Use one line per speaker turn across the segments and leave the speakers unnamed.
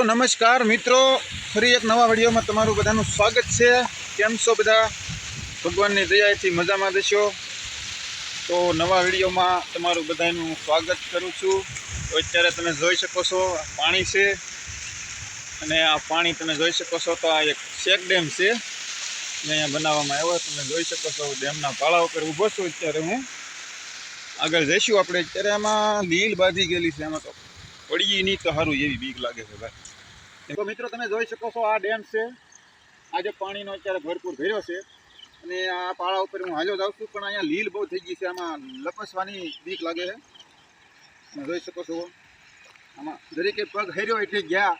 तो नमस्कार मित्रों, फरी एक नवा विडियो में तमारू बधानुं स्वागत है। केम छो बधा? भगवान की दयाथी मजा में देशो। तो नवा विडियो में तमारू बधानुं स्वागत करूँ छूँ। तो अत्यारे तमे जोई शको छो पाणी छे अने आ पाणी तमे जोई शको छो। तो आ एक चेक डेम छे जे अहींया बनाववामां आव्यो। तमे जोई शको छो डेमना पाळा उपर ऊभो छुं। अत्यारे हूँ आगळ जईशुं आपणे। अत्यारे आमां लील बाजी गेली छे, आमां तो पड़ी नहीं तो सारूं एवी बीक लागे छे भाई। तो मित्रों तमे जोई शको छो आ डेम छे। आज पाणीनो अत्यारे भरपूर भर्यो छे अने आ पाळा उपर हूँ हाल्यो जाऊं छुं, पण अहींया लील बहु थई गई छे। आमां लपसवानी बीक लागे छे। તમે જોઈ શકો છો આમાં દરેકે પગ હેર્યો એટલે ગયા।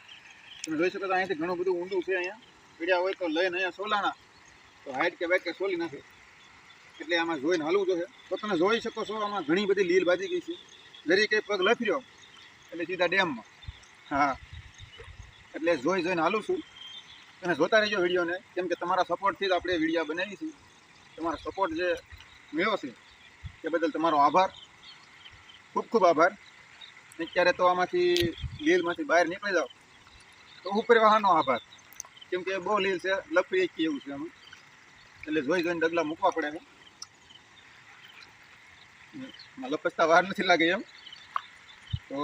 તમે જોઈ શકો છો અહીંયાથી ઘણું બધું ઊંડું છે। અહીંયા પીડ્યા હોય તો લઈને અહીંયા સોલાણા તો હાઈટ કે વાઈટ કે સોલી નાખે, એટલે આમાં જોઈને હાલવું જોઈએ। તો તમે જોઈ શકો છો આમાં ઘણી બધી લીલ બાજી ગઈ છે। દરેકે પગ લફર્યો એટલે સીધા ડેમમાં। હા, એટલે જોઈને હાલું છું। તમે જોતા રહેજો વિડીયોને, કેમ કે તમારા સપોર્ટથી જ આપણે વિડીયો બનાવી છે। તમારો સપોર્ટ જે મળ્યો છે એ બદલ તમારો આભાર, खूब खूब आभार। अत्यारे तो आमांथी लीलमांथी बहार निकळी जाओ तो उपरवाहानो आभार, केम के बहु लील छे, लफड़ी एकी एवुं छे आमां, એટલે જોઈને ડગલા મૂકવા પડે છે। લપસતા વાર નથી લાગે એમ। તો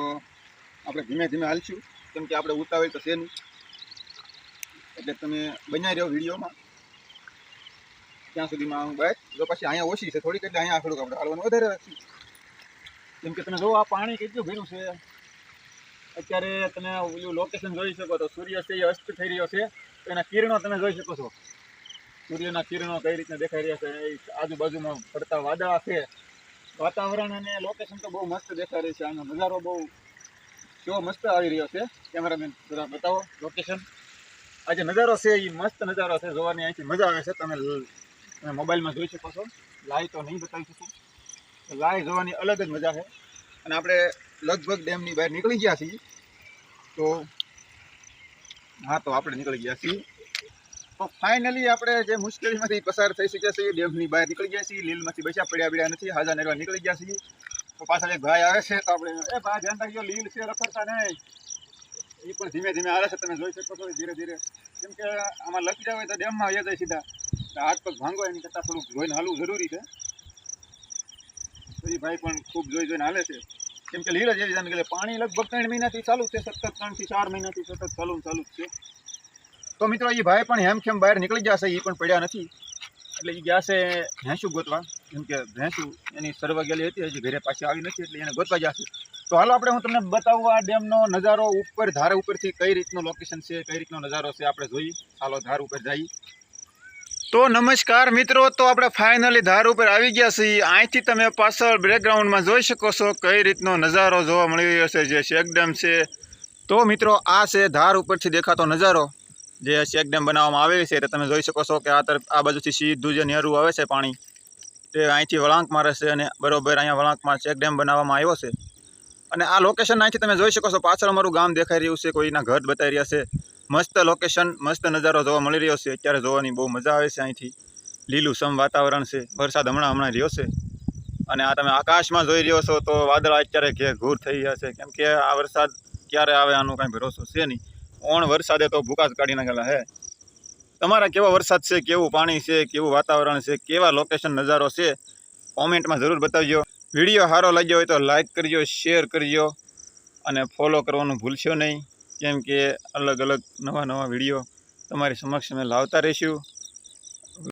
આપણે ધીમે ધીમે હાલશું, કેમ કે આપણે ઉતાવળ તો છે નહીં, એટલે તમે બન્યા રહ્યો વિડીયોમાં ત્યાં સુધીમાં હું બસ। જો પછી અહીંયા ઓછી છે થોડીક, એટલે અહીંયા થોડુંક આપણે હાલવાનું વધારે રાખશું। કેમ કે તમે જો આ પાણી કેટલું ભર્યું છે। અત્યારે તમે ઓલું લોકેશન જોઈ શકો તો સૂર્ય છે એ અસ્ત થઈ રહ્યો છે, તો એના કિરણો તમે જોઈ શકો છો। સૂર્યના કિરણો કઈ રીતના દેખાઈ રહ્યા છે, એ આજુબાજુમાં પડતા વાદળા છે। વાતાવરણ અને લોકેશન તો બહુ મસ્ત દેખાઈ રહ્યું છે। આનો નજારો બહુ કેવો મસ્ત આવી રહ્યો છે। કેમેરામેન જરા બતાવો લોકેશન। આ જે નજારો છે એ મસ્ત નજારો છે, જોવાની અહીંથી મજા આવે છે। તમે મોબાઈલમાં જોઈ શકો છો, લાઈવ તો નહીં બતાવી શકું। લાઈવ જોવાની અલગ જ મજા છે। અને આપણે લગભગ ડેમની બહાર નીકળી ગયા છીએ। તો હા, તો આપણે નીકળી ગયા છીએ। તો ફાઇનલી આપણે જે મુશ્કેલીમાંથી પસાર થઈ શક્યા છીએ, ડેમની બહાર નીકળી ગયા છીએ। લીલમાંથી બચ્યા પડ્યા નથી, હાજા નેરવા નીકળી ગયા છીએ। તો પાછળ એક ભાઈ આવે છે, તો આપણે એ ભાઈ ધ્યાન રાખજો, લીલ છે, રખડતા નહીં। એ પણ ધીમે ધીમે આવે છે, તમે જોઈ શકો છો ધીરે ધીરે, કેમ કે આમાં લપી જાય હોય તો ડેમમાં આવી જાય સીધા। હાથ પગ ભાંગો એની કરતાં થોડુંક જોઈને હાલવું જરૂરી છે। એ ભાઈ પણ ખૂબ જોઈને હાલે છે, કેમ કે લીલ જ એવી જાણે કે પાણી લગભગ 3 મહિનાથી ચાલુ છે, સતત 3 થી 4 મહિનાથી સતત ચાલુ જ છે। તો મિત્રો એ ભાઈ પણ હેમખેમ બહાર નીકળી ગયા છે, એ પણ પડ્યા નથી, એટલે એ ગયા છે ભેંસું ગોતવા, કેમ કે ભેંસું એની સરવા ગયેલી હતી, હજી ઘરે પાછી આવી નથી, એટલે એને ગોતવા ગયા છે। તો હાલો આપણે હું તમને બતાવું આ ડેમનો નજારો ઉપર, ધાર ઉપરથી કઈ રીતનો લોકેશન છે, કઈ રીતનો નજારો છે આપણે જોઈએ। હાલો ધાર ઉપર જઈએ। तो नमस्कार मित्रों, तो આપણે फाइनली धार पर આવી ગયા છીએ। અહીંથી તમે પાછળ બેકગ્રાઉન્ડમાં જોઈ શકો છો કઈ રીતનો નજારો જોવા મળી રહ્યો છે, જે ચેક ડેમ છે। તો મિત્રો આ છે ધાર ઉપરથી દેખાતો નજારો, જે ચેક ડેમ બનાવવામાં આવેલી છે। તમે જોઈ શકો છો કે આ તરફ આ બાજુથી સીધું જે નેરું આવે છે પાણી, તે અહીંથી વળાંક મારે છે અને બરોબર અહીંયા વળાંકમાં ચેક ડેમ બનાવવામાં આવ્યો છે। અને આ લોકેશન અહીંથી તમે જોઈ શકો છો, પાછળ અમારું ગામ દેખાઈ રહ્યું છે, કોઈના ઘર બતાવી રહ્યા છે। મસ્ત લોકેશન, મસ્ત નજારો જોવા મળી રહ્યો છે। અત્યારે જોવાની બહુ મજા આવે છે। અહીંથી લીલુંછમ વાતાવરણ છે, વરસાદ હમણાં રહ્યો છે। અને આ તમે આકાશમાં જોઈ રહ્યો છો તો વાદળા અત્યારે ઘેર થઈ ગયા છે, કેમ કે આ વરસાદ ક્યારે આવે આનો કાંઈ ભરોસો છે નહીં। ઓણ વરસાદે તો ભૂકા જ કાઢી નાખેલા છે। તમારા કેવો વરસાદ છે, કેવું પાણી છે, કેવું વાતાવરણ છે, કેવા લોકેશન નજારો છે, કોમેન્ટમાં જરૂર બતાવજો। વિડીયો સારો લાગ્યો હોય તો લાઇક કરજો, શેર કરજો અને ફોલો કરવાનું ભૂલશો નહીં, કેમ કે અલગ અલગ નવા વિડીયો તમારી સમક્ષ અમે લાવતા રહીશું।